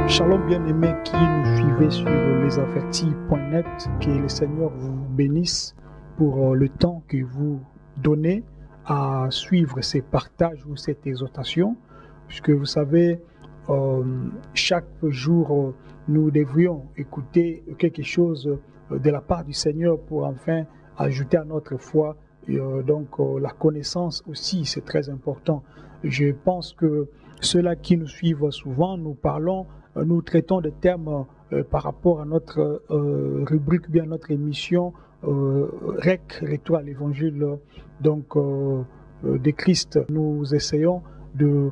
Shalom bien-aimés qui nous suivez sur lesavertis.net, que le Seigneur vous bénisse pour le temps que vous donnez à suivre ces partages ou cette exhortation, puisque vous savez, chaque jour, nous devrions écouter quelque chose de la part du Seigneur pour enfin ajouter à notre foi. La connaissance aussi, c'est très important. Je pense que ceux-là qui nous suivent souvent, nous traitons des termes par rapport à notre rubrique, bien notre émission REC, Retour à l'Évangile de Christ. Nous essayons de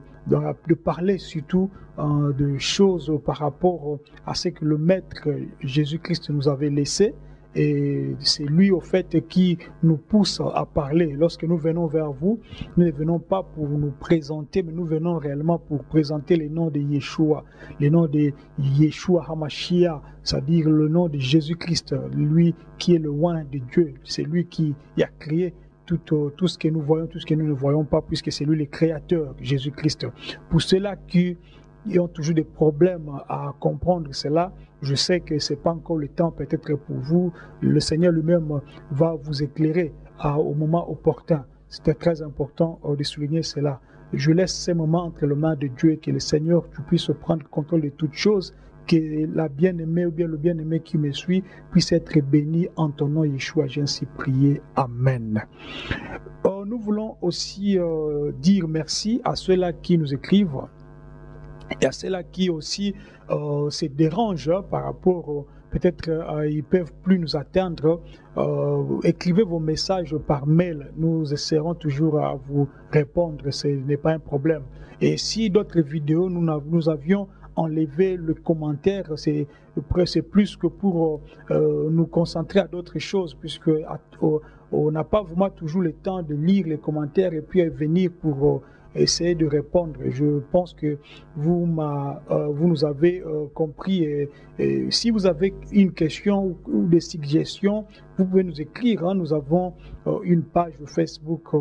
parler surtout de choses par rapport à ce que le Maître Jésus-Christ nous avait laissé. Et c'est lui, au fait, qui nous pousse à parler. Lorsque nous venons vers vous, nous ne venons pas pour nous présenter, mais nous venons réellement pour présenter le nom de Yeshua, le nom de Yeshua HaMashiach, c'est-à-dire le nom de Jésus-Christ, lui qui est le oint de Dieu. C'est lui qui a créé tout ce que nous voyons, tout ce que nous ne voyons pas, puisque c'est lui le créateur, Jésus-Christ. Pour ceux-là qui ont toujours des problèmes à comprendre cela, je sais que ce n'est pas encore le temps peut-être pour vous. Le Seigneur lui-même va vous éclairer au moment opportun. C'était très important de souligner cela. Je laisse ces moments entre les mains de Dieu et que le Seigneur puisse prendre contrôle de toutes choses, que la bien-aimée ou bien le bien-aimé qui me suit puisse être béni en ton nom, Yeshua. J'ai ainsi prié. Amen. Nous voulons aussi dire merci à ceux-là qui nous écrivent et à ceux-là qui aussi se dérangent par rapport, peut-être ils ne peuvent plus nous atteindre. Écrivez vos messages par mail, nous essaierons toujours à vous répondre, ce n'est pas un problème. Et si d'autres vidéos, nous avions enlevé le commentaire, c'est plus que pour nous concentrer à d'autres choses, puisque on n'a pas vraiment toujours le temps de lire les commentaires et puis venir pour essayer de répondre. Je pense que vous nous avez compris. Et si vous avez une question ou des suggestions, vous pouvez nous écrire. Nous avons une page Facebook,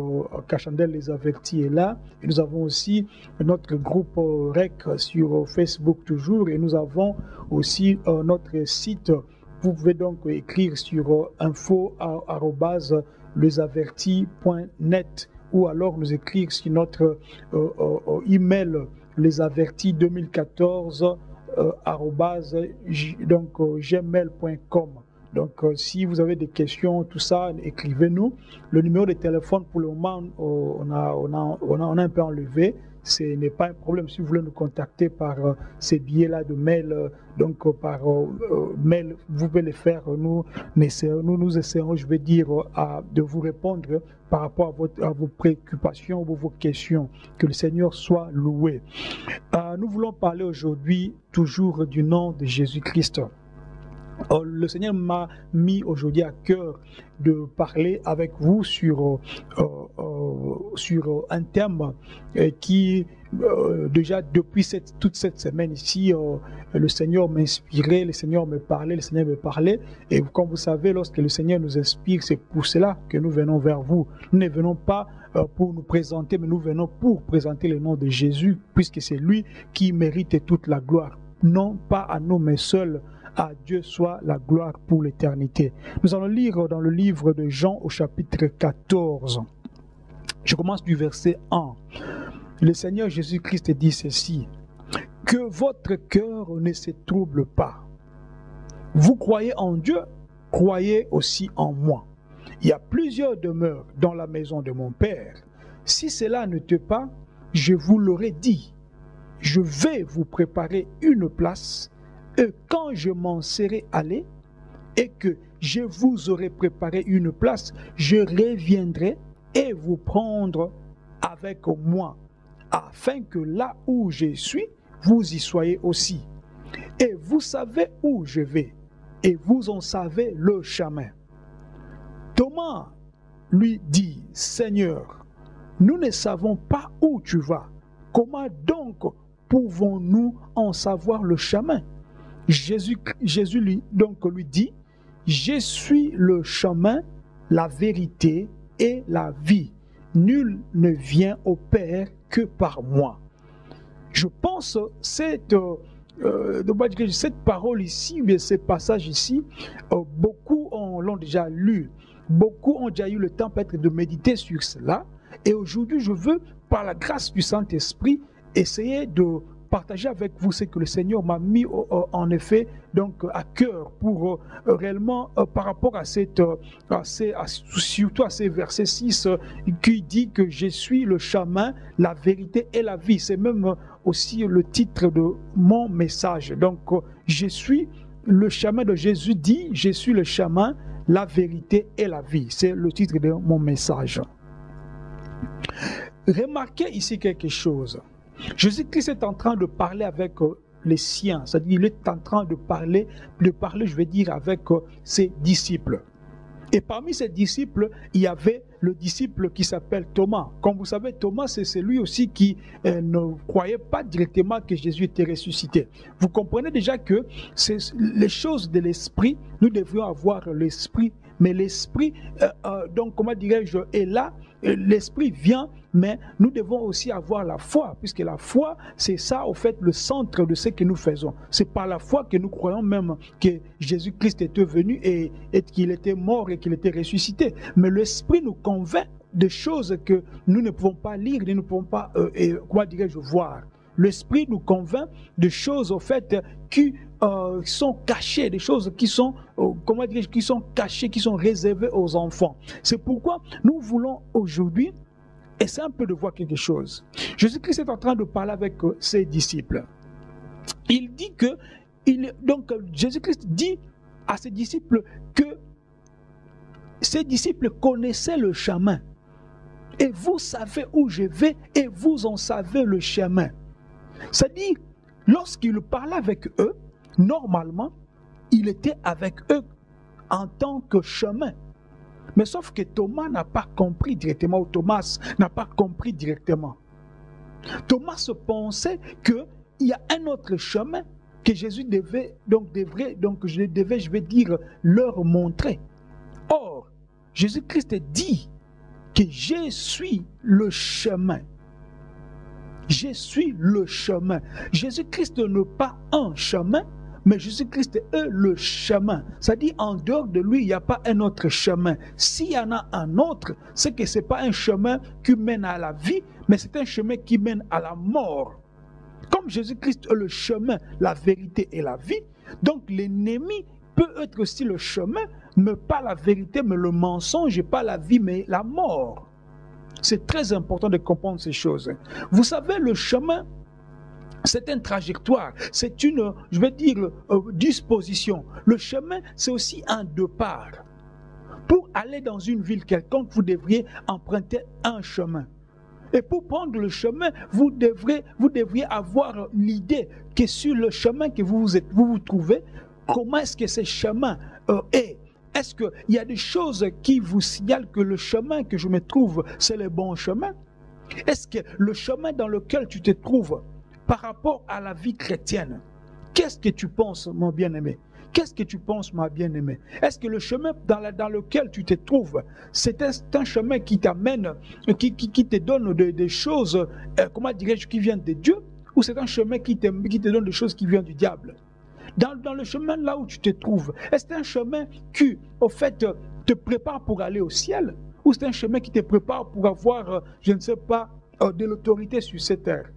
Cachandel Les Avertis est là. Et nous avons aussi notre groupe REC sur Facebook toujours. Et nous avons aussi notre site. Vous pouvez donc écrire sur info@lesavertis.net ou alors nous écrire sur notre email lesavertis2014@gmail.com. Donc si vous avez des questions, tout ça, écrivez-nous. Le numéro de téléphone pour le moment, on a un peu enlevé. Ce n'est pas un problème si vous voulez nous contacter par ces billets-là de mail. Par mail, vous pouvez le faire. Nous essayerons, je vais dire, de vous répondre par rapport à vos préoccupations ou vos questions. Que le Seigneur soit loué. Nous voulons parler aujourd'hui toujours du nom de Jésus-Christ. Le Seigneur m'a mis aujourd'hui à cœur de parler avec vous sur un thème qui, déjà depuis toute cette semaine ici, le Seigneur m'inspirait, le Seigneur me parlait, et comme vous savez, lorsque le Seigneur nous inspire, c'est pour cela que nous venons vers vous. Nous ne venons pas pour nous présenter, mais nous venons pour présenter le nom de Jésus, puisque c'est lui qui mérite toute la gloire, non pas à nous, mais seul à Dieu soit la gloire pour l'éternité. Nous allons lire dans le livre de Jean au chapitre 14. Je commence du verset 1. Le Seigneur Jésus-Christ dit ceci: que votre cœur ne se trouble pas. Vous croyez en Dieu, croyez aussi en moi. Il y a plusieurs demeures dans la maison de mon Père. Si cela n'était pas, je vous l'aurais dit. Je vais vous préparer une place. Et quand je m'en serai allé et que je vous aurai préparé une place, je reviendrai et vous prendre avec moi, afin que là où je suis, vous y soyez aussi. Et vous savez où je vais, et vous en savez le chemin. Thomas lui dit: Seigneur, nous ne savons pas où tu vas. Comment donc pouvons-nous en savoir le chemin? Jésus lui dit: je suis le chemin, la vérité et la vie. Nul ne vient au Père que par moi. Je pense que cette parole ici, bien ce passage ici, beaucoup l'ont déjà lu, beaucoup ont déjà eu le temps peut-être de méditer sur cela. Et aujourd'hui, je veux, par la grâce du Saint-Esprit, essayer de partager avec vous ce que le Seigneur m'a mis en effet donc à cœur pour réellement par rapport à surtout à ces versets 6 qui dit que je suis le chemin, la vérité et la vie. C'est même aussi le titre de mon message. Donc je suis le chemin de Jésus dit, je suis le chemin, la vérité et la vie. C'est le titre de mon message. Remarquez ici quelque chose. Jésus-Christ est en train de parler avec les siens, c'est-à-dire il est en train de parler, je vais dire, avec ses disciples. Et parmi ces disciples, il y avait le disciple qui s'appelle Thomas. Comme vous savez, Thomas, c'est celui aussi qui ne croyait pas directement que Jésus était ressuscité. Vous comprenez déjà que c'est les choses de l'esprit, nous devrions avoir l'esprit, mais l'esprit, donc comment dirais-je, est là, l'esprit vient, mais nous devons aussi avoir la foi, puisque la foi, c'est ça, au fait, le centre de ce que nous faisons. C'est par la foi que nous croyons même que Jésus-Christ était venu et qu'il était mort et qu'il était ressuscité. Mais l'esprit nous convainc de choses que nous ne pouvons pas lire, nous ne pouvons pas, comment dirais-je, voir. L'esprit nous convainc de choses, au fait, qui sont cachées, des choses qui sont, comment dirais-je, qui sont cachées, qui sont réservées aux enfants. C'est pourquoi nous voulons aujourd'hui essayer un peu de voir quelque chose. Jésus-Christ est en train de parler avec ses disciples. Il dit que, donc Jésus-Christ dit à ses disciples que ses disciples connaissaient le chemin. Et vous savez où je vais et vous en savez le chemin. C'est-à-dire, lorsqu'il parlait avec eux, normalement, il était avec eux en tant que chemin. Mais sauf que Thomas n'a pas compris directement, ou Thomas n'a pas compris directement. Thomas pensait qu'il y a un autre chemin que Jésus devait, je vais dire, leur montrer. Or, Jésus-Christ dit que je suis le chemin. Je suis le chemin. Jésus-Christ n'est pas un chemin, mais Jésus-Christ est le chemin. C'est-à-dire, en dehors de lui, il n'y a pas un autre chemin. S'il y en a un autre, c'est que ce n'est pas un chemin qui mène à la vie, mais c'est un chemin qui mène à la mort. Comme Jésus-Christ est le chemin, la vérité et la vie, donc l'ennemi peut être aussi le chemin, mais pas la vérité, mais le mensonge, et pas la vie, mais la mort. C'est très important de comprendre ces choses. Vous savez, le chemin, c'est une trajectoire, c'est une, je vais dire, disposition. Le chemin, c'est aussi un départ. Pour aller dans une ville quelconque, vous devriez emprunter un chemin. Et pour prendre le chemin, vous devriez avoir l'idée que sur le chemin que vous vous trouvez, comment est-ce que ce chemin est. Est-ce qu'il y a des choses qui vous signalent que le chemin que je me trouve, c'est le bon chemin? Est-ce que le chemin dans lequel tu te trouves, par rapport à la vie chrétienne, qu'est-ce que tu penses, mon bien-aimé? Qu'est-ce que tu penses, ma bien-aimée? Est-ce que le chemin dans lequel tu te trouves, c'est un chemin qui t'amène, qui te donne des choses, comment dirais-je, qui viennent de Dieu? Ou c'est un chemin qui te donne des choses qui viennent du diable? Dans le chemin là où tu te trouves, est-ce que c'est un chemin qui, au fait, te prépare pour aller au ciel? Ou c'est un chemin qui te prépare pour avoir, je ne sais pas, de l'autorité sur cette terre?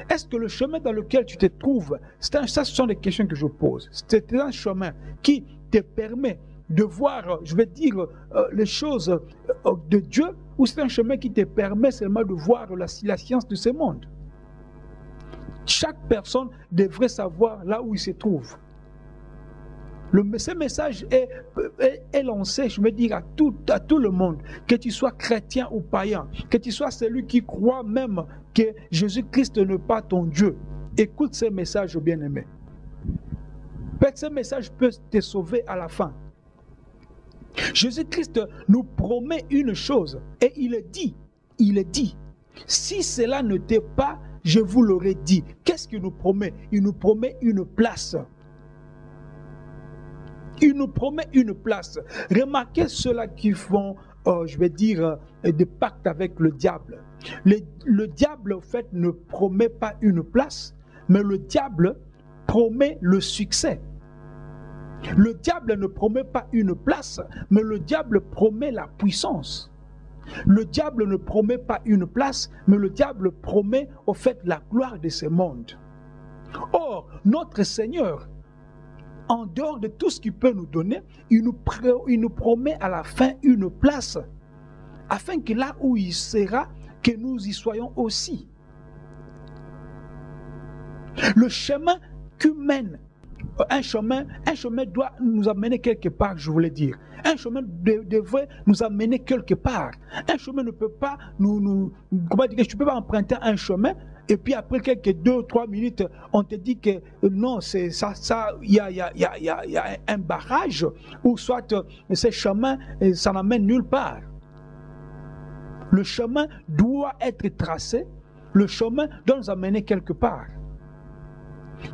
Est-ce que le chemin dans lequel tu te trouves, ça ce sont des questions que je pose, c'est un chemin qui te permet de voir, je vais dire, les choses de Dieu, ou c'est un chemin qui te permet seulement de voir la science de ce monde? Chaque personne devrait savoir là où il se trouve. Ce message est lancé, je veux dire, à tout le monde, que tu sois chrétien ou païen, que tu sois celui qui croit même que Jésus-Christ n'est pas ton Dieu. Écoute ce message, bien-aimé. Peut-être ce message peut te sauver à la fin. Jésus-Christ nous promet une chose, et il dit, si cela n'était pas, je vous l'aurais dit. Qu'est-ce qu'il nous promet? Il nous promet une place. Il nous promet une place. Remarquez ceux-là qui font, je vais dire, des pactes avec le diable. Le diable, en fait, ne promet pas une place, mais le diable promet le succès. Le diable ne promet pas une place, mais le diable promet la puissance. Le diable ne promet pas une place, mais le diable promet au fait la gloire de ce monde. Or, notre Seigneur, en dehors de tout ce qu'il peut nous donner, il nous promet à la fin une place, afin que là où il sera, que nous y soyons aussi. Le chemin qui mène, un chemin doit nous amener quelque part, je voulais dire. Un chemin devrait nous amener quelque part. Un chemin ne peut pas comment dire, tu peux pas emprunter un chemin et puis après quelques 2-3 minutes, on te dit que non, c'est ça, il y a un barrage, ou soit ce chemin, ça n'amène nulle part. Le chemin doit être tracé, le chemin doit nous amener quelque part.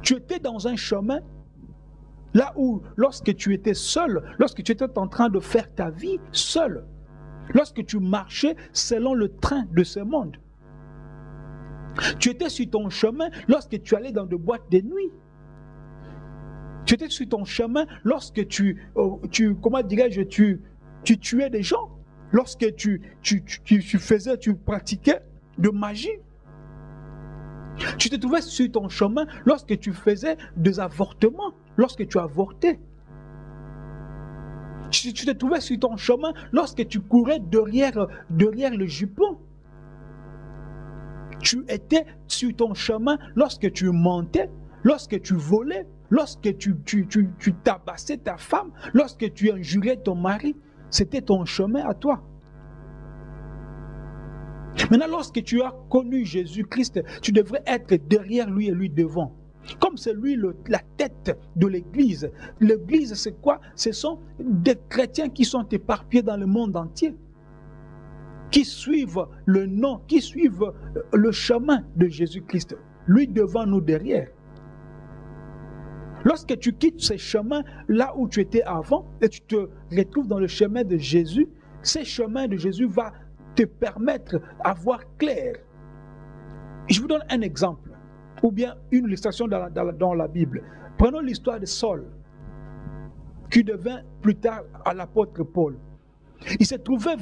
Tu étais dans un chemin là où, lorsque tu étais seul, lorsque tu étais en train de faire ta vie seul, lorsque tu marchais selon le train de ce monde, tu étais sur ton chemin lorsque tu allais dans des boîtes de nuit. Tu étais sur ton chemin lorsque comment dirais-je, tu tuais des gens, lorsque tu pratiquais de magie. Tu te trouvais sur ton chemin lorsque tu faisais des avortements, lorsque tu avortais. Tu te trouvais sur ton chemin lorsque tu courais derrière le jupon. Tu étais sur ton chemin lorsque tu mentais, lorsque tu volais, lorsque tu tabassais ta femme, lorsque tu injurais ton mari. C'était ton chemin à toi. Maintenant, lorsque tu as connu Jésus-Christ, tu devrais être derrière lui et lui devant. Comme c'est lui la tête de l'Église. L'Église, c'est quoi? Ce sont des chrétiens qui sont éparpillés dans le monde entier, qui suivent le nom, qui suivent le chemin de Jésus-Christ. Lui devant, nous derrière. Lorsque tu quittes ce chemin là où tu étais avant et tu te retrouves dans le chemin de Jésus, ce chemin de Jésus va te permettre d'avoir clair. Je vous donne un exemple, ou bien une illustration dans la Bible. Prenons l'histoire de Saul, qui devint plus tard à l'apôtre Paul. Il se trouvait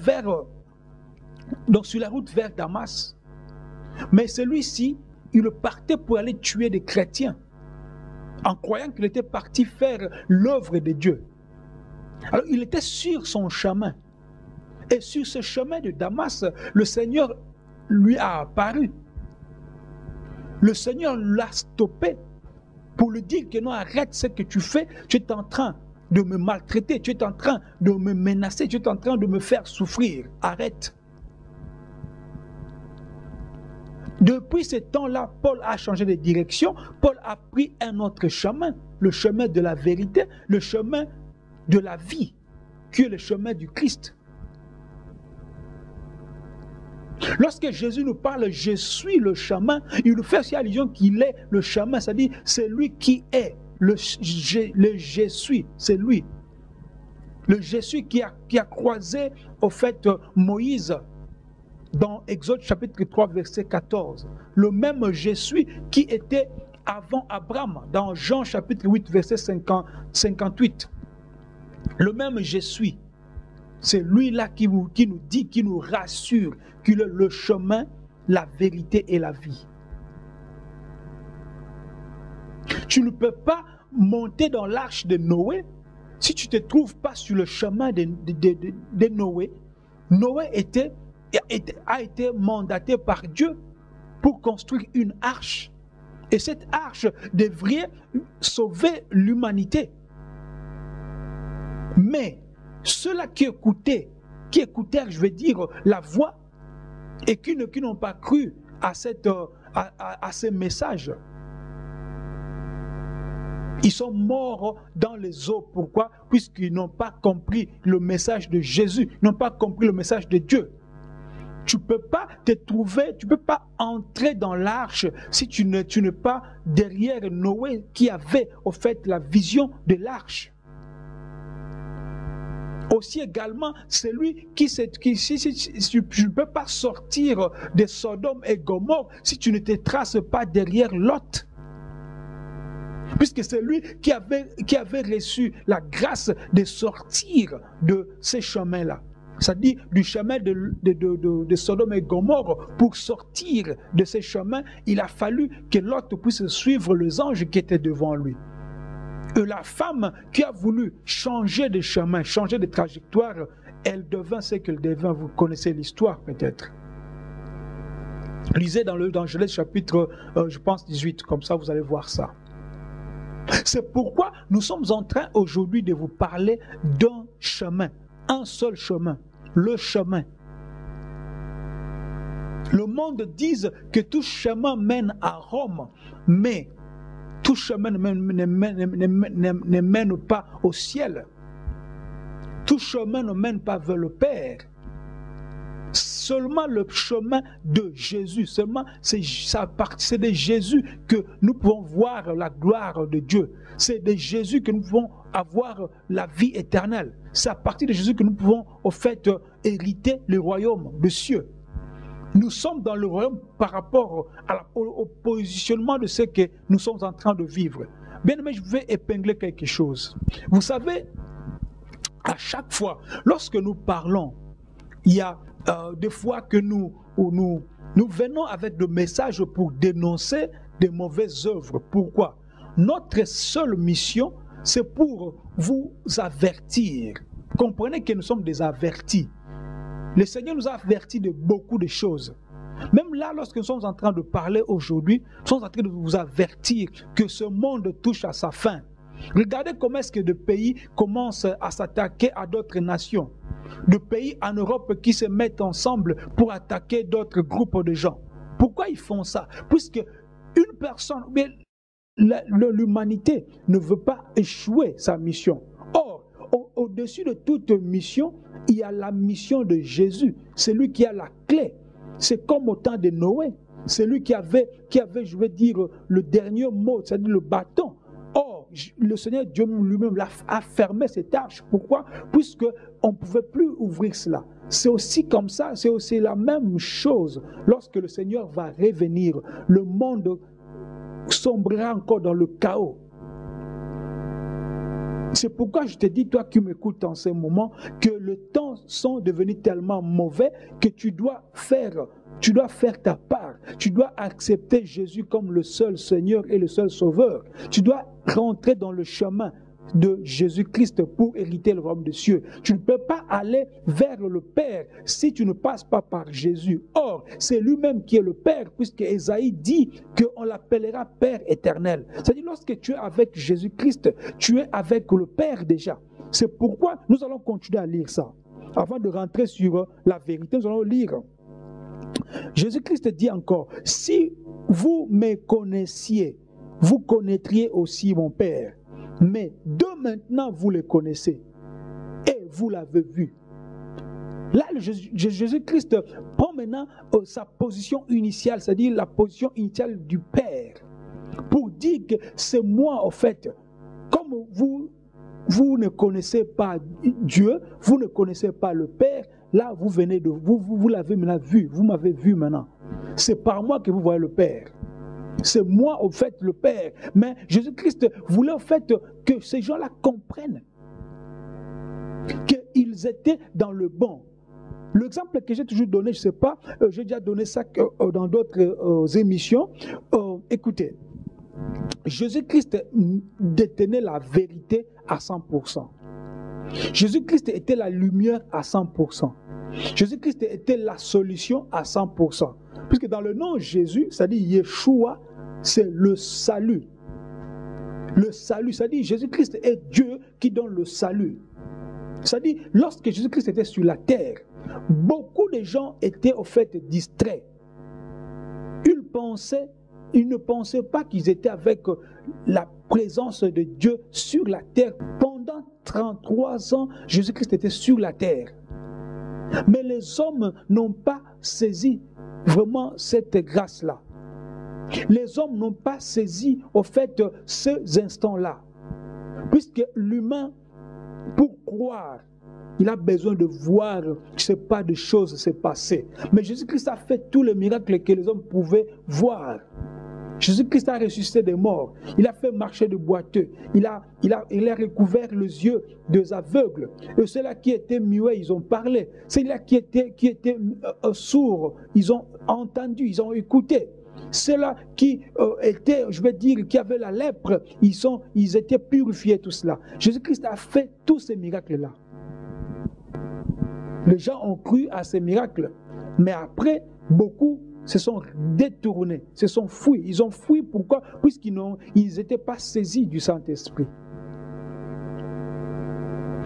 sur la route vers Damas, mais celui-ci, il partait pour aller tuer des chrétiens, en croyant qu'il était parti faire l'œuvre de Dieu. Alors il était sur son chemin. Et sur ce chemin de Damas, le Seigneur lui a apparu. Le Seigneur l'a stoppé pour lui dire que non, arrête ce que tu fais, tu es en train de me maltraiter, tu es en train de me menacer, tu es en train de me faire souffrir, arrête. Depuis ce temps-là, Paul a changé de direction, Paul a pris un autre chemin, le chemin de la vérité, le chemin de la vie, qui est le chemin du Christ. Lorsque Jésus nous parle, je suis le chemin, il nous fait aussi allusion qu'il est le chemin, c'est-à-dire c'est lui qui est, le je suis, c'est lui. Le je suis qui a croisé au fait Moïse dans Exode chapitre 3 verset 14. Le même je suis qui était avant Abraham dans Jean chapitre 8 verset 58. Le même je suis. C'est lui-là qui nous dit, qui nous rassure qu'il est le chemin, la vérité et la vie. Tu ne peux pas monter dans l'arche de Noé si tu ne te trouves pas sur le chemin de Noé. Noé a été mandaté par Dieu pour construire une arche. Et cette arche devrait sauver l'humanité. Mais ceux-là qui écoutèrent, je veux dire, la voix, et qui n'ont pas cru à ces messages, ils sont morts dans les eaux. Pourquoi? Puisqu'ils n'ont pas compris le message de Jésus, ils n'ont pas compris le message de Dieu. Tu ne peux pas te trouver, tu ne peux pas entrer dans l'arche si tu n'es pas derrière Noé qui avait au fait la vision de l'arche. Aussi également, c'est lui tu ne peux pas sortir de Sodome et Gomorrhe si tu ne te traces pas derrière Lot. Puisque c'est lui qui avait reçu la grâce de sortir de ces chemins-là. C'est-à-dire du chemin de Sodome et Gomorrhe. Pour sortir de ces chemins, il a fallu que Lot puisse suivre les anges qui étaient devant lui. Et la femme qui a voulu changer de chemin, changer de trajectoire, elle devint ce qu'elle devint. Vous connaissez l'histoire peut-être. Lisez dans Genèse chapitre, je pense 18, comme ça vous allez voir ça. C'est pourquoi nous sommes en train aujourd'hui de vous parler d'un chemin, un seul chemin, le chemin. Le monde dit que tout chemin mène à Rome, mais tout chemin ne mène pas au ciel. Tout chemin ne mène pas vers le Père. Seulement le chemin de Jésus, seulement c'est de Jésus que nous pouvons voir la gloire de Dieu. C'est de Jésus que nous pouvons avoir la vie éternelle. C'est à partir de Jésus que nous pouvons au fait hériter le royaume des cieux. Nous sommes dans le royaume par rapport au positionnement de ce que nous sommes en train de vivre. Bien aimé, je vais épingler quelque chose. Vous savez, à chaque fois, lorsque nous parlons, il y a des fois que nous venons avec des messages pour dénoncer des mauvaises œuvres. Pourquoi? Notre seule mission, c'est pour vous avertir. Comprenez que nous sommes des avertis. Le Seigneur nous a avertis de beaucoup de choses. Même là, lorsque nous sommes en train de parler aujourd'hui, nous sommes en train de vous avertir que ce monde touche à sa fin. Regardez comment est-ce que des pays commencent à s'attaquer à d'autres nations. Des pays en Europe qui se mettent ensemble pour attaquer d'autres groupes de gens. Pourquoi ils font ça? Puisque une personne, l'humanité ne veut pas échouer sa mission. Or, au-dessus de toute mission, il y a la mission de Jésus. C'est lui qui a la clé. C'est comme au temps de Noé. C'est lui qui avait, je vais dire, le dernier mot, c'est-à-dire le bâton. Or, le Seigneur Dieu lui-même a fermé cette tâche. Pourquoi? Puisqu'on ne pouvait plus ouvrir cela. C'est aussi comme ça, c'est aussi la même chose. Lorsque le Seigneur va revenir, le monde sombrera encore dans le chaos. C'est pourquoi je te dis, toi qui m'écoutes en ce moment, que le temps sont devenus tellement mauvais que tu dois faire ta part. Tu dois accepter Jésus comme le seul Seigneur et le seul Sauveur. Tu dois rentrer dans le chemin de Jésus-Christ pour hériter le royaume des cieux. Tu ne peux pas aller vers le Père si tu ne passes pas par Jésus. Or, c'est lui-même qui est le Père, puisque Ésaïe dit qu'on l'appellera Père éternel. C'est-à-dire, lorsque tu es avec Jésus-Christ, tu es avec le Père déjà. C'est pourquoi nous allons continuer à lire ça. Avant de rentrer sur la vérité, nous allons lire. Jésus-Christ dit encore, si vous me connaissiez, vous connaîtriez aussi mon Père. Mais de maintenant, vous le connaissez et vous l'avez vu. Là, Jésus-Christ prend maintenant sa position initiale, c'est-à-dire la position initiale du Père, pour dire que c'est moi, en fait, comme vous ne connaissez pas Dieu, vous ne connaissez pas le Père, là, vous l'avez maintenant vu, vous m'avez vu maintenant. C'est par moi que vous voyez le Père. C'est moi, au fait, le Père. Mais Jésus-Christ voulait, au fait, que ces gens-là comprennent qu'ils étaient dans le bon. L'exemple que j'ai toujours donné, je ne sais pas, j'ai déjà donné ça dans d'autres émissions. Écoutez, Jésus-Christ détenait la vérité à 100%. Jésus-Christ était la lumière à 100%. Jésus-Christ était la solution à 100%. Puisque dans le nom Jésus, c'est-à-dire Yeshua, c'est le salut. Le salut, c'est-à-dire Jésus-Christ est Dieu qui donne le salut. C'est-à-dire, lorsque Jésus-Christ était sur la terre, beaucoup de gens étaient au fait distraits. Ils ne pensaient pas qu'ils étaient avec la présence de Dieu sur la terre. Pendant 33 ans, Jésus-Christ était sur la terre. Mais les hommes n'ont pas saisi vraiment cette grâce-là. Les hommes n'ont pas saisi, au fait, ces instants-là. Puisque l'humain, pour croire, il a besoin de voir, je ne sais pas, de choses se passer. Mais Jésus-Christ a fait tous les miracles que les hommes pouvaient voir. Jésus-Christ a ressuscité des morts. Il a fait marcher des boiteux. Il a recouvert les yeux des aveugles. Et ceux-là qui étaient muets, ils ont parlé. Ceux-là qui étaient sourds, ils ont entendu, ils ont écouté. Ceux-là qui étaient, qui avaient la lèpre, ils étaient purifiés, tout cela. Jésus-Christ a fait tous ces miracles-là. Les gens ont cru à ces miracles. Mais après, beaucoup se sont détournés, se sont fuis. Ils ont fui, pourquoi? Puisqu'ils n'étaient pas saisis du Saint-Esprit.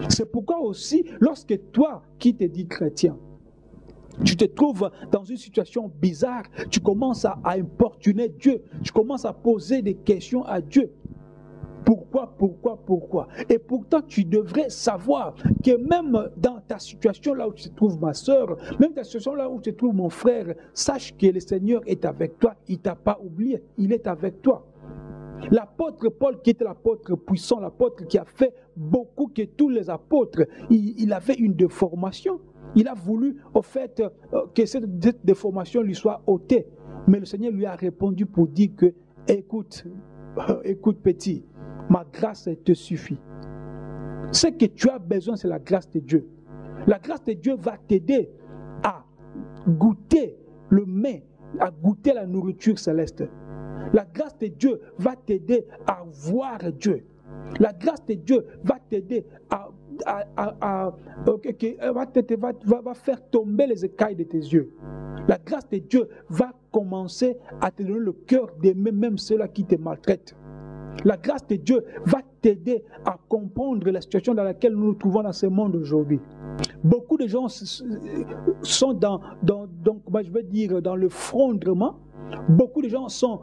C'est pourquoi aussi, lorsque toi, qui te dis chrétien, tu te trouves dans une situation bizarre, tu commences à importuner Dieu, tu commences à poser des questions à Dieu. Pourquoi? Et pourtant, tu devrais savoir que même dans ta situation là où tu te trouves, ma soeur, même ta situation là où tu te trouves, mon frère, sache que le Seigneur est avec toi. Il ne t'a pas oublié, il est avec toi. L'apôtre Paul, qui était l'apôtre puissant, l'apôtre qui a fait beaucoup que tous les apôtres, il avait une déformation. Il a voulu, au fait, que cette déformation lui soit ôtée. Mais le Seigneur lui a répondu pour dire que, écoute petit, ma grâce te suffit. Ce que tu as besoin, c'est la grâce de Dieu. La grâce de Dieu va t'aider à goûter le mets, à goûter la nourriture céleste. La grâce de Dieu va t'aider à voir Dieu. La grâce de Dieu va t'aider va faire tomber les écailles de tes yeux. La grâce de Dieu va commencer à te donner le cœur d'aimer même ceux-là qui te maltraitent. La grâce de Dieu va t'aider à comprendre la situation dans laquelle nous nous trouvons dans ce monde aujourd'hui. Beaucoup de gens sont dans le frondement. Beaucoup de gens sont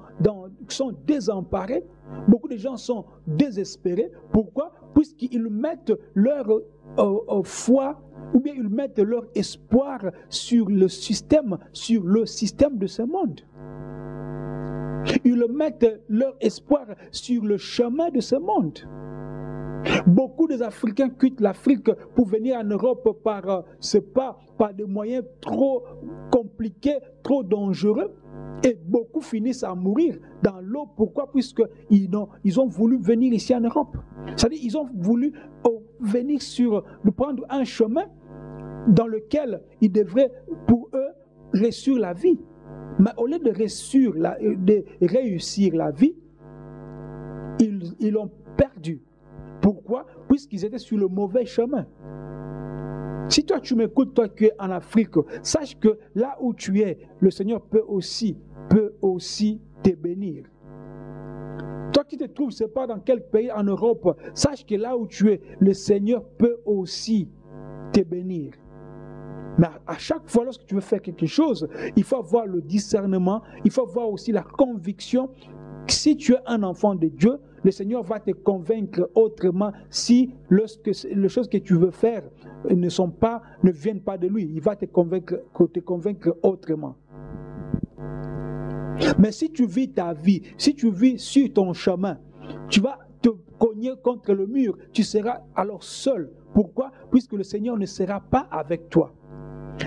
désemparés. Beaucoup de gens sont désespérés. Pourquoi? Puisqu'ils mettent leur foi ou bien ils mettent leur espoir sur le système de ce monde. Ils mettent leur espoir sur le chemin de ce monde. Beaucoup des Africains quittent l'Afrique pour venir en Europe par des moyens trop compliqués, trop dangereux. Et beaucoup finissent à mourir dans l'eau. Pourquoi? Puisqu'ils ont voulu venir ici en Europe. C'est-à-dire qu'ils ont voulu prendre un chemin dans lequel ils devraient, pour eux, réussir la vie. Mais au lieu de réussir la vie, ils l'ont perdu. Pourquoi? Puisqu'ils étaient sur le mauvais chemin. Si toi tu m'écoutes, toi qui es en Afrique, sache que là où tu es, le Seigneur peut aussi te bénir. Toi qui te trouves, je ne sais pas dans quel pays en Europe, sache que là où tu es, le Seigneur peut aussi te bénir. Mais à chaque fois, lorsque tu veux faire quelque chose, il faut avoir le discernement, il faut avoir aussi la conviction. Si tu es un enfant de Dieu, le Seigneur va te convaincre autrement si les choses que tu veux faire ne viennent pas de lui. Il va te convaincre autrement. Mais si tu vis ta vie, si tu vis sur ton chemin, tu vas te cogner contre le mur, tu seras alors seul. Pourquoi? Puisque le Seigneur ne sera pas avec toi.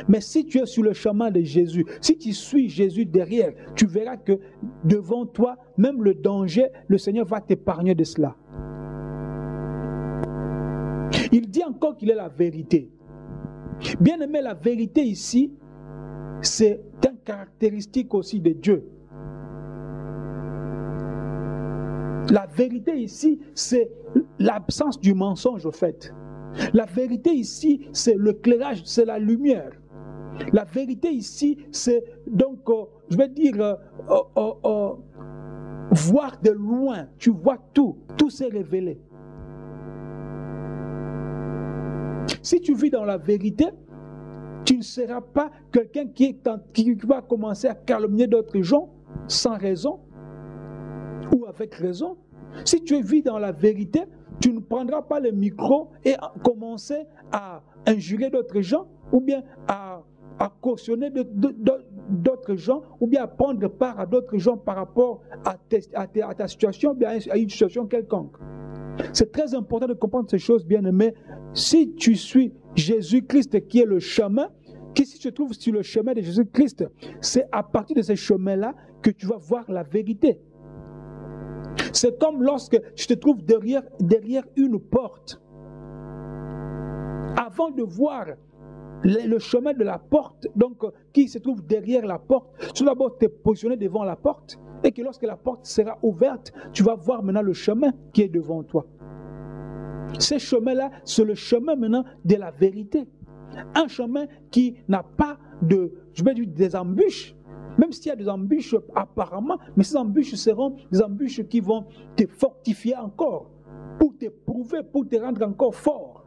Mais si tu es sur le chemin de Jésus, si tu suis Jésus derrière, tu verras que devant toi, même le danger, le Seigneur va t'épargner de cela. Il dit encore qu'il est la vérité. Bien aimé, la vérité ici, c'est une caractéristique aussi de Dieu. La vérité ici, c'est l'absence du mensonge au fait. La vérité ici, c'est l'éclairage, c'est la lumière. La vérité ici, c'est donc, voir de loin, tu vois tout s'est révélé. Si tu vis dans la vérité, tu ne seras pas quelqu'un qui va commencer à calomnier d'autres gens sans raison ou avec raison. Si tu vis dans la vérité, tu ne prendras pas le micro et commencer à injurer d'autres gens ou bien à cautionner d'autres gens ou bien à prendre part à d'autres gens par rapport à ta situation ou bien à une situation quelconque. C'est très important de comprendre ces choses, bien-aimés. Si tu suis Jésus-Christ qui est le chemin, si tu te trouves sur le chemin de Jésus-Christ, c'est à partir de ce chemin-là que tu vas voir la vérité. C'est comme lorsque tu te trouves derrière une porte. Avant de voir le chemin de la porte, donc qui se trouve derrière la porte, tu dois d'abord te positionner devant la porte, et que lorsque la porte sera ouverte, tu vas voir maintenant le chemin qui est devant toi. Ce chemin-là, c'est le chemin maintenant de la vérité. Un chemin qui n'a pas des embûches, même s'il y a des embûches apparemment, mais ces embûches seront des embûches qui vont te fortifier encore, pour te prouver, pour te rendre encore fort.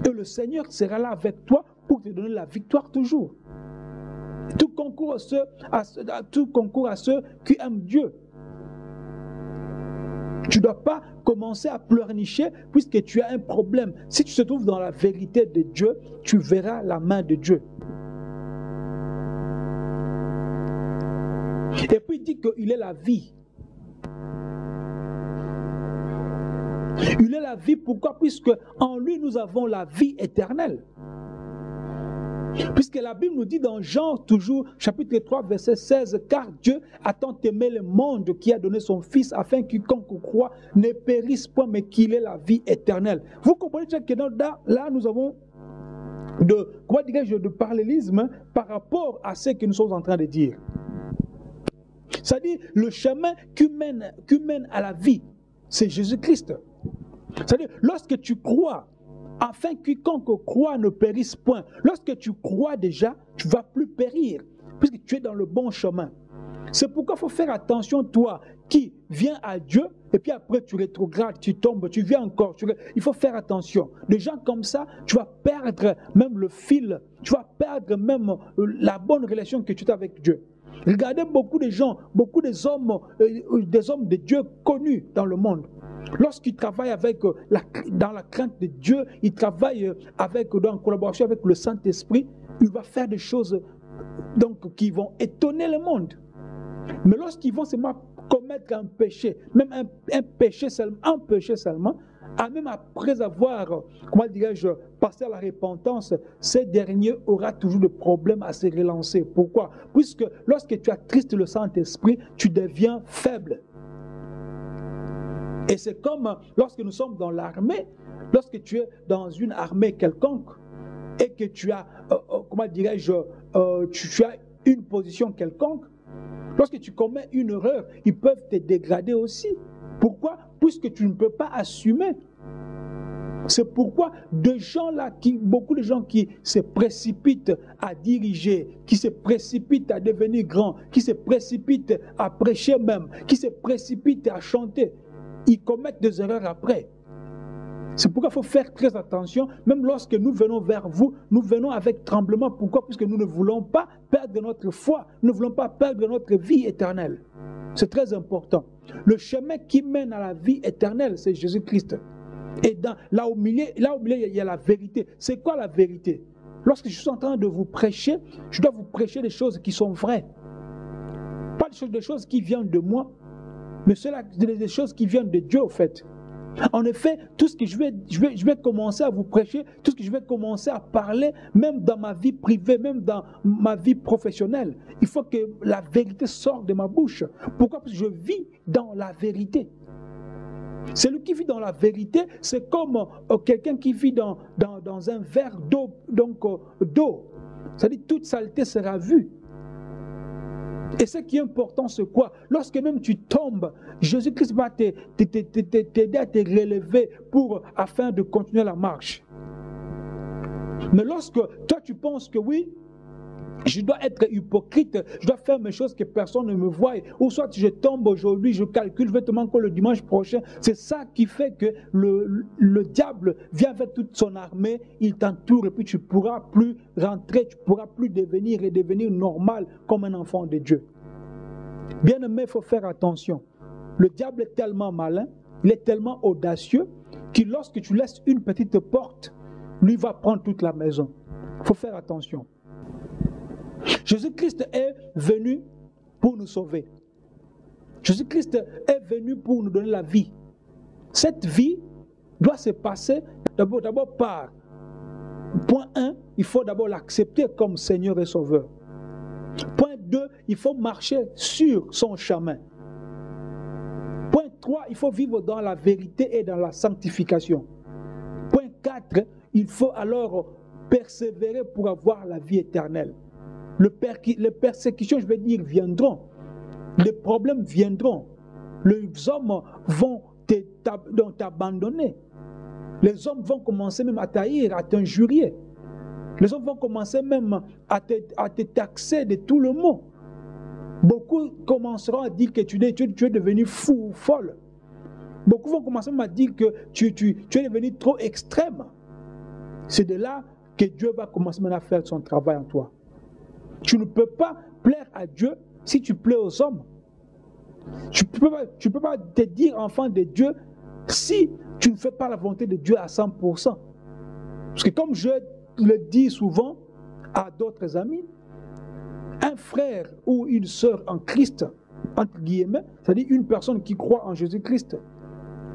Et le Seigneur sera là avec toi pour te donner la victoire toujours. Tout concourt à ceux qui aiment Dieu. Tu ne dois pas commencer à pleurnicher puisque tu as un problème. Si tu te trouves dans la vérité de Dieu, tu verras la main de Dieu. Et puis il dit qu'il est la vie. Il est la vie, pourquoi? Puisque en lui nous avons la vie éternelle. Puisque la Bible nous dit dans Jean toujours, chapitre 3, verset 16, « Car Dieu a tant aimé le monde qui a donné son Fils, afin que quiconque croit ne périsse point, mais qu'il ait la vie éternelle. » Vous comprenez que là nous avons de parallélisme par rapport à ce que nous sommes en train de dire. C'est-à-dire le chemin qui mène à la vie, c'est Jésus-Christ. C'est-à-dire, lorsque tu crois, afin que quiconque croit ne périsse point, lorsque tu crois déjà, tu ne vas plus périr, puisque tu es dans le bon chemin. C'est pourquoi il faut faire attention, toi, qui viens à Dieu, et puis après tu rétrogrades, tu tombes, tu viens encore. Il faut faire attention. Des gens comme ça, tu vas perdre même le fil, tu vas perdre même la bonne relation que tu as avec Dieu. Regardez beaucoup de gens, beaucoup des hommes de Dieu connus dans le monde. Lorsqu'ils travaillent dans la crainte de Dieu, ils travaillent en collaboration avec le Saint-Esprit, il va faire des choses qui vont étonner le monde. Mais lorsqu'ils vont seulement commettre un péché, même un péché seulement, même après avoir, passé à la repentance, ce dernier aura toujours des problèmes à se relancer. Pourquoi? Puisque lorsque tu attristes le Saint-Esprit, tu deviens faible. Et c'est comme lorsque nous sommes dans l'armée, lorsque tu es dans une armée quelconque et que tu as, tu as une position quelconque, lorsque tu commets une erreur, ils peuvent te dégrader aussi. Pourquoi? Puisque tu ne peux pas assumer. C'est pourquoi beaucoup de gens qui se précipitent à diriger, qui se précipitent à devenir grands, qui se précipitent à prêcher même, qui se précipitent à chanter, ils commettent des erreurs après. C'est pourquoi il faut faire très attention, même lorsque nous venons vers vous, nous venons avec tremblement. Pourquoi? Puisque nous ne voulons pas perdre notre foi, nous ne voulons pas perdre notre vie éternelle. C'est très important. Le chemin qui mène à la vie éternelle, c'est Jésus-Christ. Et là au milieu, il y a la vérité. C'est quoi la vérité? Lorsque je suis en train de vous prêcher, je dois vous prêcher des choses qui sont vraies. Pas des choses qui viennent de moi, mais des choses qui viennent de Dieu, au fait. En effet, tout ce que je vais commencer à vous prêcher, tout ce que je vais commencer à parler, même dans ma vie privée, même dans ma vie professionnelle, il faut que la vérité sorte de ma bouche. Pourquoi? Parce que je vis dans la vérité. Celui qui vit dans la vérité, c'est comme quelqu'un qui vit dans un verre d'eau, d'eau. C'est-à-dire toute saleté sera vue. Et ce qui est important, c'est quoi? Lorsque même tu tombes, Jésus-Christ va t'aider à te relever afin de continuer la marche. Mais lorsque toi tu penses que oui, je dois être hypocrite, je dois faire mes choses que personne ne me voie, ou soit je tombe aujourd'hui, je calcule, je vais te manquer le dimanche prochain. C'est ça qui fait que le diable vient avec toute son armée, il t'entoure et puis tu ne pourras plus rentrer, tu ne pourras plus devenir normal comme un enfant de Dieu. Bien aimé, il faut faire attention. Le diable est tellement malin, il est tellement audacieux, que lorsque tu laisses une petite porte, lui va prendre toute la maison. Il faut faire attention. Jésus-Christ est venu pour nous sauver. Jésus-Christ est venu pour nous donner la vie. Cette vie doit se passer d'abord par, point 1, il faut d'abord l'accepter comme Seigneur et Sauveur. Point 2, il faut marcher sur son chemin. 3, il faut vivre dans la vérité et dans la sanctification. Point 4, il faut alors persévérer pour avoir la vie éternelle. Les persécutions, je vais dire, viendront. Les problèmes viendront. Les hommes vont t'abandonner. Les hommes vont commencer même à t'haïr, à t'injurier. Les hommes vont commencer même à te taxer de tout le mot. Beaucoup commenceront à dire que tu es devenu fou ou folle. Beaucoup vont commencer même à dire que tu es devenu trop extrême. C'est de là que Dieu va commencer maintenant à faire son travail en toi. Tu ne peux pas plaire à Dieu si tu plais aux hommes. Tu ne peux pas te dire enfant de Dieu si tu ne fais pas la volonté de Dieu à 100%. Parce que comme je le dis souvent à d'autres amis, un frère ou une sœur en Christ, entre guillemets, c'est-à-dire une personne qui croit en Jésus-Christ,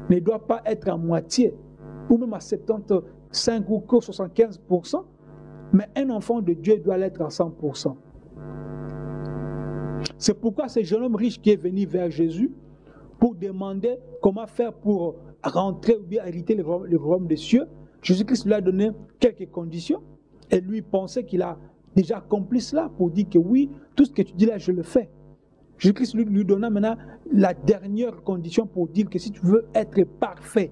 ne doit pas être à moitié, ou même à 75 ou 75%, mais un enfant de Dieu doit l'être à 100%. C'est pourquoi ce jeune homme riche qui est venu vers Jésus pour demander comment faire pour rentrer ou bien hériter le royaume des cieux, Jésus-Christ lui a donné quelques conditions et lui pensait qu'il a déjà accompli cela pour dire que oui, tout ce que tu dis là, je le fais. Jésus-Christ lui donna maintenant la dernière condition pour dire que si tu veux être parfait,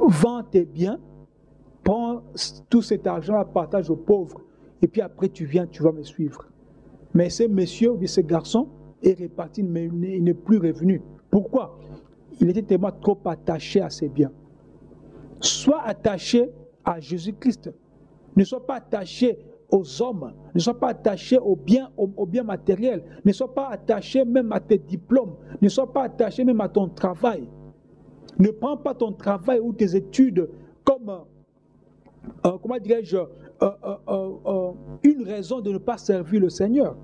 vends tes biens, prends tout cet argent, partage aux pauvres, et puis après tu viens, tu vas me suivre. Mais ce monsieur ou ce garçon est reparti, mais il n'est plus revenu. Pourquoi? Il était tellement trop attaché à ses biens. Sois attaché à Jésus-Christ. Ne sois pas attaché aux hommes. Ne sois pas attaché aux biens matériels. Ne sois pas attaché même à tes diplômes. Ne sois pas attaché même à ton travail. Ne prends pas ton travail ou tes études comme, comment dirais-je, une raison de ne pas servir le Seigneur.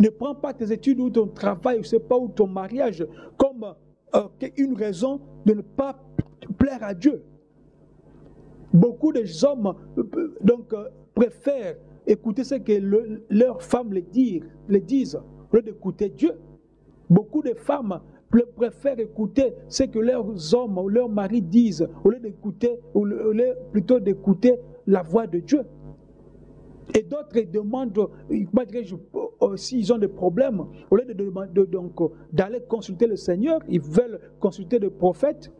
Ne prends pas tes études ou ton travail, je sais pas, ou ton mariage comme une raison de ne pas plaire à Dieu. Beaucoup de hommes préfèrent écouter ce que leurs femmes les disent au lieu d'écouter Dieu. Beaucoup de femmes préfèrent écouter ce que leurs hommes ou leurs maris disent au lieu d'écouter, plutôt d'écouter la voix de Dieu. Et d'autres demandent, s'ils ont des problèmes, au lieu d'aller consulter le Seigneur, ils veulent consulter des prophètes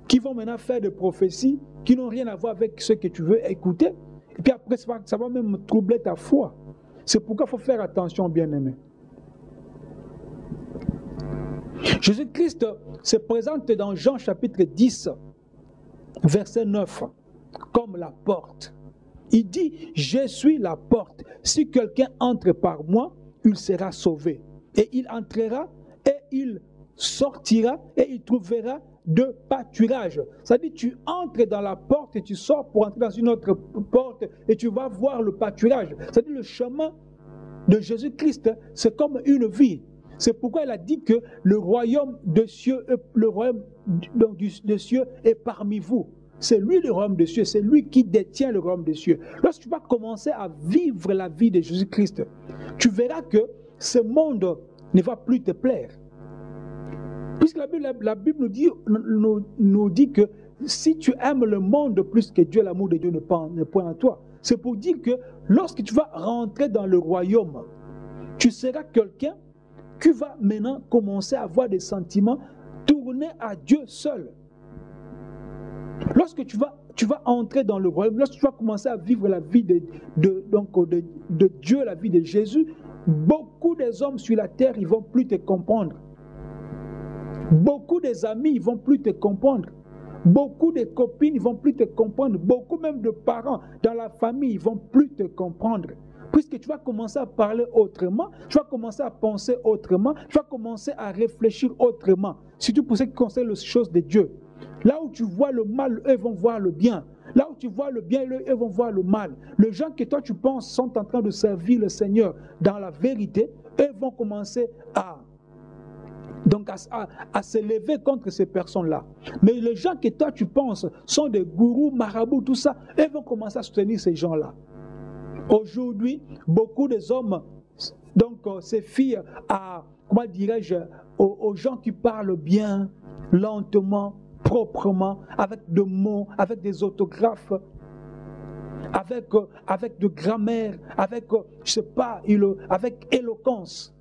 qui vont maintenant faire des prophéties qui n'ont rien à voir avec ce que tu veux écouter. Et puis après, ça va même troubler ta foi. C'est pourquoi il faut faire attention, bien-aimés. Jésus-Christ se présente dans Jean chapitre 10, verset 9, comme la porte. Il dit, je suis la porte. Si quelqu'un entre par moi, il sera sauvé. Et il entrera et il sortira et il trouvera de pâturage. C'est-à-dire, tu entres dans la porte et tu sors pour entrer dans une autre porte et tu vas voir le pâturage. C'est-à-dire, le chemin de Jésus-Christ, c'est comme une vie. C'est pourquoi il a dit que le royaume des cieux, des cieux est parmi vous. C'est lui le royaume des cieux, c'est lui qui détient le royaume des cieux. Lorsque tu vas commencer à vivre la vie de Jésus-Christ, tu verras que ce monde ne va plus te plaire. Puisque la Bible nous dit que si tu aimes le monde plus que Dieu, l'amour de Dieu ne point en toi. C'est pour dire que lorsque tu vas rentrer dans le royaume, tu seras quelqu'un qui va maintenant commencer à avoir des sentiments tournés à Dieu seul. Lorsque tu vas entrer dans le royaume, lorsque tu vas commencer à vivre la vie de Dieu, la vie de Jésus, beaucoup des hommes sur la terre, ils ne vont plus te comprendre. Beaucoup des amis, ils ne vont plus te comprendre. Beaucoup de copines, ils ne vont plus te comprendre. Beaucoup même de parents dans la famille, ils ne vont plus te comprendre. Puisque tu vas commencer à parler autrement, tu vas commencer à penser autrement, tu vas commencer à réfléchir autrement. Surtout pour ce qui concerne les choses de Dieu. Là où tu vois le mal, eux vont voir le bien. Là où tu vois le bien, eux vont voir le mal. Les gens que toi tu penses sont en train de servir le Seigneur dans la vérité, eux vont commencer à s'élever contre ces personnes-là. Mais les gens que toi tu penses sont des gourous, marabouts, tout ça, eux vont commencer à soutenir ces gens-là. Aujourd'hui, beaucoup des hommes se fient à, comment dirais-je, aux gens qui parlent bien, lentement, proprement, avec des mots, avec des orthographes, avec de grammaire, avec, je sais pas, avec éloquence.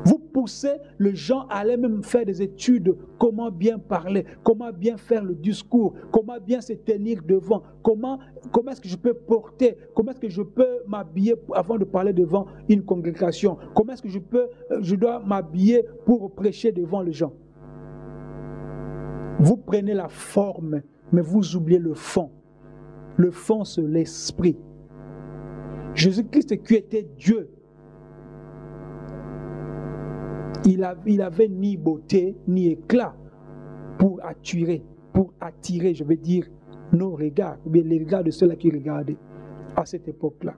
Vous poussez les gens à aller même faire des études, comment bien parler, comment bien faire le discours, comment bien se tenir devant, comment est-ce que je peux porter, comment est-ce que je peux m'habiller avant de parler devant une congrégation, comment est-ce que je dois m'habiller pour prêcher devant les gens. Vous prenez la forme, mais vous oubliez le fond. Le fond, c'est l'esprit. Jésus-Christ qui était Dieu, il avait ni beauté, ni éclat pour attirer, je veux dire, nos regards, ou bien les regards de ceux-là qui regardaient à cette époque-là.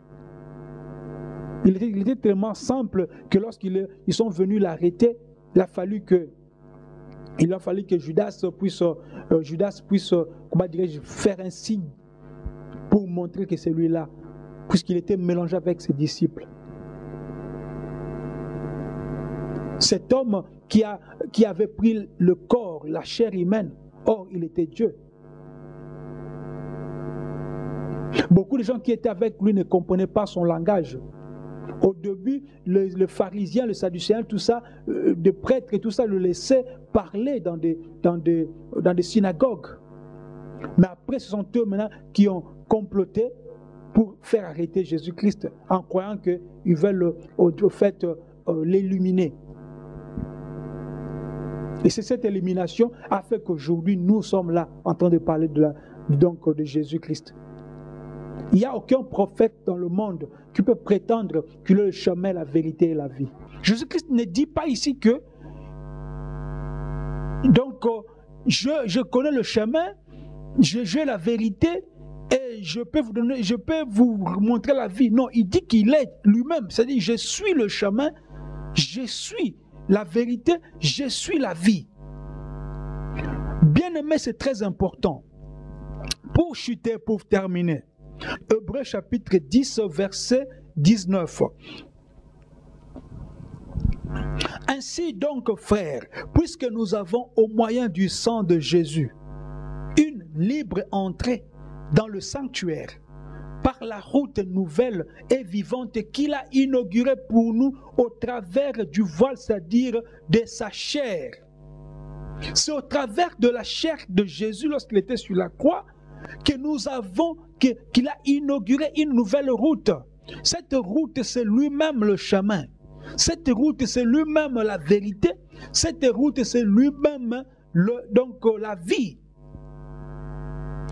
Il était tellement simple que lorsqu'ils sont venus l'arrêter, il a fallu que Judas puisse comment dirais-je, faire un signe pour montrer que c'est lui-là, puisqu'il était mélangé avec ses disciples. Cet homme qui avait pris le corps, la chair humaine, or il était Dieu. Beaucoup de gens qui étaient avec lui ne comprenaient pas son langage. Au début, le pharisien, le sadducéen, tout ça, des prêtres et tout ça, le laissaient parler dans des synagogues. Mais après, ce sont eux maintenant qui ont comploté pour faire arrêter Jésus-Christ en croyant qu'ils veulent au fait l'illuminer. Et c'est cette élimination qui a fait qu'aujourd'hui, nous sommes là en train de parler de Jésus-Christ. Il n'y a aucun prophète dans le monde qui peut prétendre qu'il est le chemin, la vérité et la vie. Jésus-Christ ne dit pas ici que je connais le chemin, j'ai la vérité et je peux vous montrer la vie. Non, il dit qu'il est lui-même, c'est-à-dire je suis le chemin, je suis la vérité, je suis la vie. Bien-aimé, c'est très important. Pour chuter, pour terminer, Hébreux chapitre 10, verset 19. Ainsi donc, frères, puisque nous avons au moyen du sang de Jésus une libre entrée dans le sanctuaire, par la route nouvelle et vivante qu'il a inaugurée pour nous au travers du voile, c'est-à-dire de sa chair. C'est au travers de la chair de Jésus lorsqu'il était sur la croix que nous avons, qu'il a inauguré une nouvelle route. Cette route, c'est lui-même le chemin. Cette route, c'est lui-même la vérité. Cette route, c'est lui-même la vie.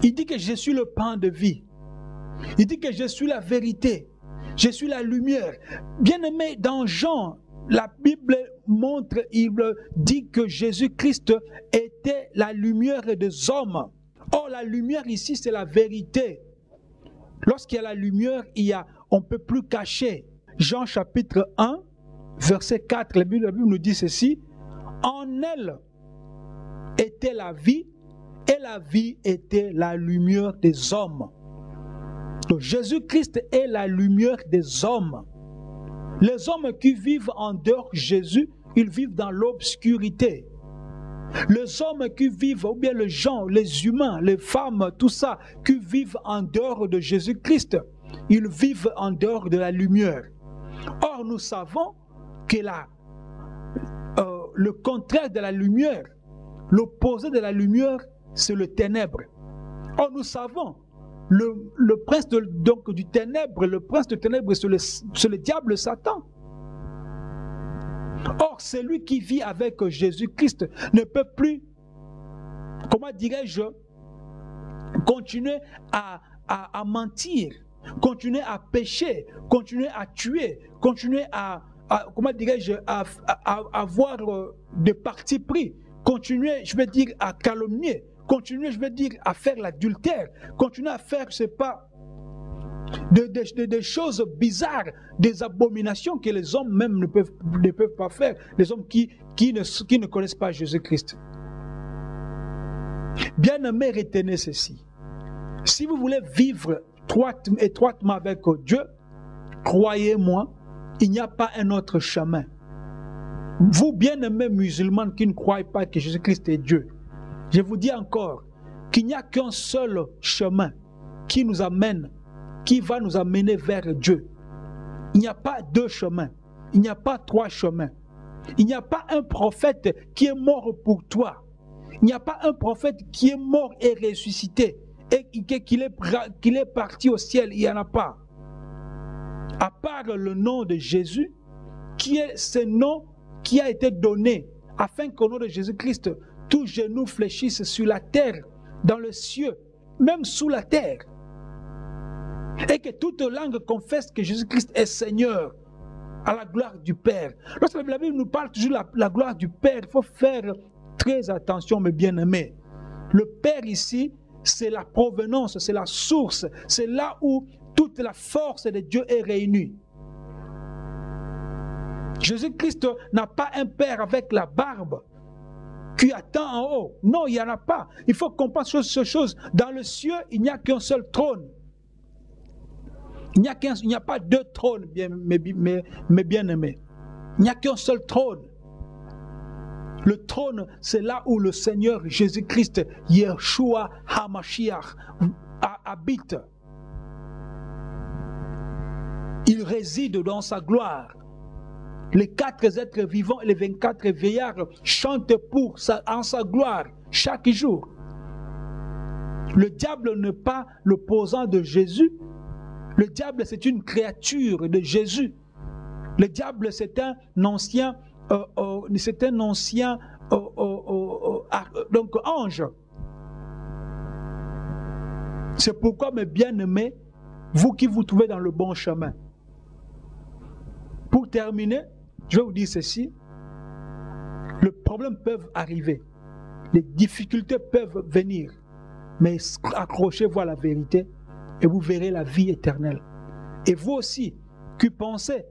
Il dit que je suis le pain de vie. Il dit que je suis la vérité. Je suis la lumière. Bien-aimé, dans Jean, la Bible montre, il dit que Jésus-Christ était la lumière des hommes. Or, la lumière ici, c'est la vérité. Lorsqu'il y a la lumière, on ne peut plus cacher. Jean chapitre 1, verset 4, la Bible nous dit ceci. En elle était la vie, et la vie était la lumière des hommes. Donc, Jésus-Christ est la lumière des hommes. Les hommes qui vivent en dehors de Jésus, ils vivent dans l'obscurité. Les hommes qui vivent, ou bien les gens, les humains, les femmes, tout ça, qui vivent en dehors de Jésus-Christ, ils vivent en dehors de la lumière. Or, nous savons que le contraire de la lumière, l'opposé de la lumière, c'est le ténèbre. Or, nous savons, le prince du ténèbre, le prince de ténèbres, c'est le diable Satan. Or, celui qui vit avec Jésus-Christ ne peut plus, comment dirais-je, continuer à mentir, continuer à pécher, continuer à tuer, continuer à comment dirais-je, à avoir des partis pris, continuer, je veux dire, à calomnier, continuer, je veux dire, à faire l'adultère, continuer à faire, je sais pas, des choses bizarres, des abominations que les hommes même ne peuvent pas faire, les hommes qui ne connaissent pas Jésus-Christ. Bien-aimés, retenez ceci. Si vous voulez vivre étroitement avec Dieu, croyez-moi, il n'y a pas un autre chemin. Vous, bien-aimés musulmans qui ne croyez pas que Jésus-Christ est Dieu, je vous dis encore qu'il n'y a qu'un seul chemin qui nous amène, qui va nous amener vers Dieu. Il n'y a pas deux chemins, il n'y a pas trois chemins. Il n'y a pas un prophète qui est mort pour toi. Il n'y a pas un prophète qui est mort et ressuscité et qu'il est parti au ciel. Il n'y en a pas. À part le nom de Jésus, qui est ce nom qui a été donné afin qu'au nom de Jésus-Christ, tout genou fléchisse sur la terre, dans le ciel, même sous la terre. Et que toute langue confesse que Jésus-Christ est Seigneur, à la gloire du Père. Lorsque la Bible nous parle toujours de la gloire du Père, il faut faire très attention, mes bien-aimés. Le Père ici, c'est la provenance, c'est la source, c'est là où toute la force de Dieu est réunie. Jésus-Christ n'a pas un Père avec la barbe qui attend en haut. Non, il n'y en a pas. Il faut comprendre cette chose. Dans le ciel, il n'y a qu'un seul trône. Il n'y a pas deux trônes, mes bien-aimés. Il n'y a qu'un seul trône. Le trône, c'est là où le Seigneur Jésus-Christ, Yeshua HaMashiach, habite. Il réside dans sa gloire. Les 4 êtres vivants et les 24 vieillards chantent en sa gloire chaque jour. Le diable n'est pas l'opposant de Jésus. Le diable, c'est une créature de Jésus. Le diable, c'est un ancien, donc ange. C'est pourquoi, mes bien-aimés, vous qui vous trouvez dans le bon chemin. Pour terminer, je vais vous dire ceci. Les problèmes peuvent arriver. Les difficultés peuvent venir. Mais accrochez-vous à la vérité et vous verrez la vie éternelle. Et vous aussi, qui pensez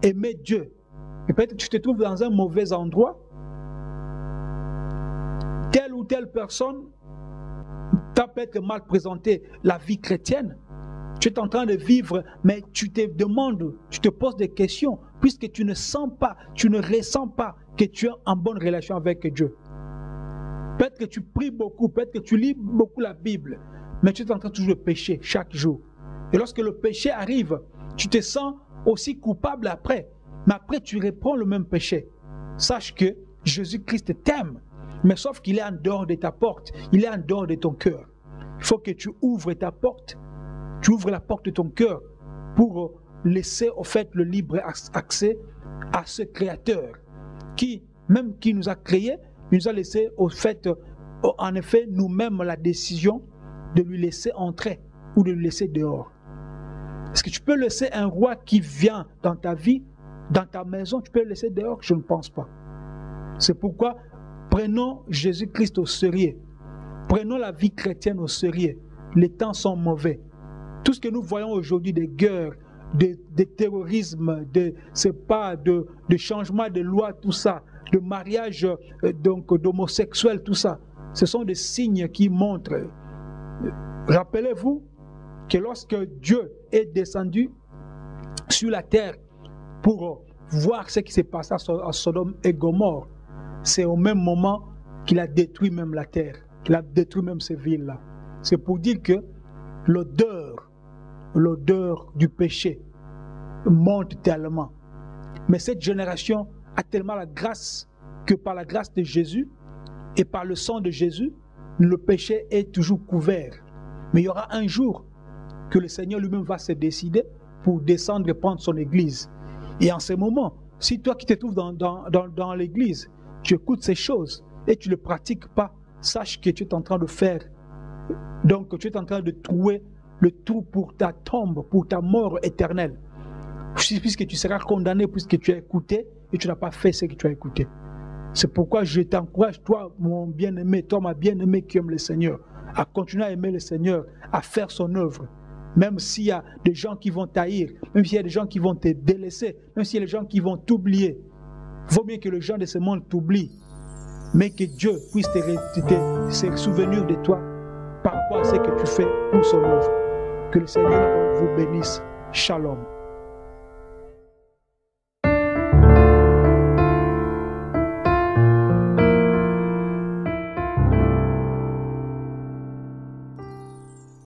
aimer Dieu, et peut-être que tu te trouves dans un mauvais endroit, telle ou telle personne t'a peut-être mal présenté la vie chrétienne. Tu es en train de vivre, mais tu te demandes, tu te poses des questions, puisque tu ne sens pas, tu ne ressens pas que tu es en bonne relation avec Dieu. Peut-être que tu pries beaucoup, peut-être que tu lis beaucoup la Bible, mais tu es en train toujours de pécher chaque jour. Et lorsque le péché arrive, tu te sens aussi coupable après, mais après tu reprends le même péché. Sache que Jésus-Christ t'aime, mais sauf qu'il est en dehors de ta porte, il est en dehors de ton cœur. Il faut que tu ouvres ta porte. Tu ouvres la porte de ton cœur pour laisser au fait le libre accès à ce Créateur qui, même qui nous a créés, nous a laissé au fait, en effet, nous-mêmes la décision de lui laisser entrer ou de lui laisser dehors. Est-ce que tu peux laisser un roi qui vient dans ta vie, dans ta maison, tu peux le laisser dehors? Je ne pense pas. C'est pourquoi prenons Jésus-Christ au sérieux. Prenons la vie chrétienne au sérieux. Les temps sont mauvais. Tout ce que nous voyons aujourd'hui, des guerres, des terrorismes, de changement de loi, tout ça, de mariage d'homosexuels, tout ça, ce sont des signes qui montrent. Rappelez-vous que lorsque Dieu est descendu sur la terre pour voir ce qui s'est passé à Sodome et Gomorrhe, c'est au même moment qu'il a détruit même la terre, qu'il a détruit même ces villes-là. C'est pour dire que l'odeur du péché monte tellement. Mais cette génération a tellement la grâce que par la grâce de Jésus et par le sang de Jésus, le péché est toujours couvert. Mais il y aura un jour que le Seigneur lui-même va se décider pour descendre et prendre son église. Et en ce moment, si toi qui te trouves dans l'église, tu écoutes ces choses et tu ne les pratiques pas, sache que tu es en train de faire, donc tu es en train de trouver le trou pour ta tombe, pour ta mort éternelle. Puisque tu seras condamné, puisque tu as écouté et tu n'as pas fait ce que tu as écouté. C'est pourquoi je t'encourage, toi, mon bien-aimé, toi, ma bien-aimée qui aime le Seigneur, à continuer à aimer le Seigneur, à faire son œuvre. Même s'il y a des gens qui vont t'haïr, même s'il y a des gens qui vont te délaisser, même s'il y a des gens qui vont t'oublier. Vaut mieux que les gens de ce monde t'oublient, mais que Dieu puisse se souvenir de toi par rapport à ce que tu fais pour son œuvre. Que le Seigneur vous bénisse. Shalom.